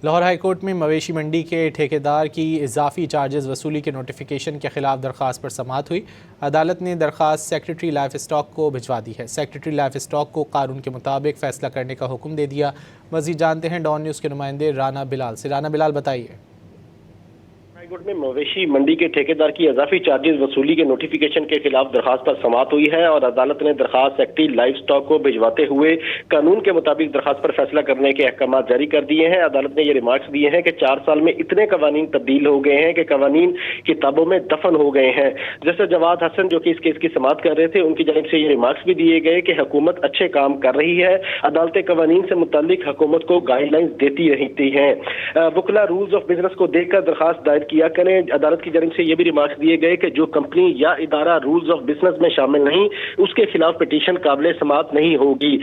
Lahore high court میں مویشی منڈی کے ٹھیکیدار کی اضافی چارجز وصولی کے نوٹیفیکیشن کے خلاف درخواست پر سماعت ہوئی۔ عدالت نے درخواست سیکریٹری لائف اسٹاک کو بھجوا دی ہے۔ سیکریٹری لائف اسٹاک کو قانون کے مطابق فیصلہ کرنے کا حکم دے دیا۔ مزید جانتے ہیں ڈان نیوز کے نمائندے رانا بلال سے۔ رانا بلال بتائیے۔ ہائی کورٹ میں مویشی منڈی کے ٹھیکیدار کی اضافی چارجز وصولی کے نوٹیفیکیشن کے خلاف درخواست پر سماعت ہوئی ہے اور عدالت نے درخواست سیکریٹری لائف اسٹاک کو بھجواتے ہوئے قانون کے مطابق درخواست پر فیصلہ کرنے کے احکامات جاری کر دیے ہیں۔ عدالت نے یہ ریمارکس دیے ہیں کہ 4 سال میں اتنے قوانین تبدیل ہو گئے ہیں کہ قوانین کتابوں میں دفن ہو گئے ہیں۔ جیسے جواد حسن جو کہ اس کیس کی سماعت کر رہے تھے، ان کی جانب سے یہ ریمارکس بھی دیے گئے کہ حکومت اچھے کام کر رہی ہے، عدالتیں قوانین سے متعلق حکومت کو گائیڈ لائنز دیتی رہتی ہیں۔ وکلا رولز آف بزنس کو دیکھ کر درخواست دائر کیا کریں۔ عدالت کی جانب سے یہ بھی ریمارکس دیے گئے کہ جو کمپنی یا ادارہ رولز آف بزنس میں شامل نہیں، اس کے خلاف پٹیشن قابل سماعت نہیں ہوگی۔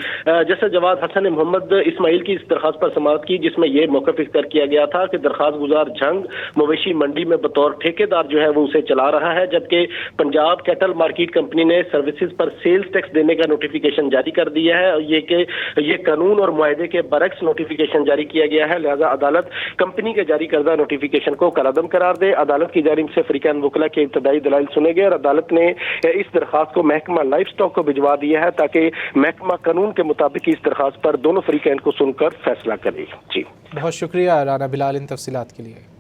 جیسے جواد حسن نے محمد اسماعیل کی اس درخواست پر سماعت کی، جس میں یہ موقف اختیار کیا گیا تھا کہ درخواست گزار جھنگ مویشی منڈی میں بطور ٹھیکیدار جو ہے وہ اسے چلا رہا ہے، جبکہ پنجاب کیٹل مارکیٹ کمپنی نے سروسز پر سیلز ٹیکس دینے کا نوٹیفیکیشن جاری کر دیا ہے، اور یہ قانون اور معاہدے کے برعکس نوٹیفیکیشن جاری کیا گیا ہے۔ لہذا عدالت کمپنی کے جاری کردہ نوٹیفیکیشن کو کالعدم قرار دے۔ عدالت کی جانب سے فریقین وکلا کے ابتدائی دلائل سنے گئے اور عدالت نے اس درخواست کو محکمہ لائف اسٹاک کو بھجوا دیا ہے تاکہ محکمہ قانون کے مطابق اس درخواست پر دونوں فریقین کو سن کر فیصلہ کرے۔ جی بہت شکریہ رانا بلال ان تفصیلات کے لیے۔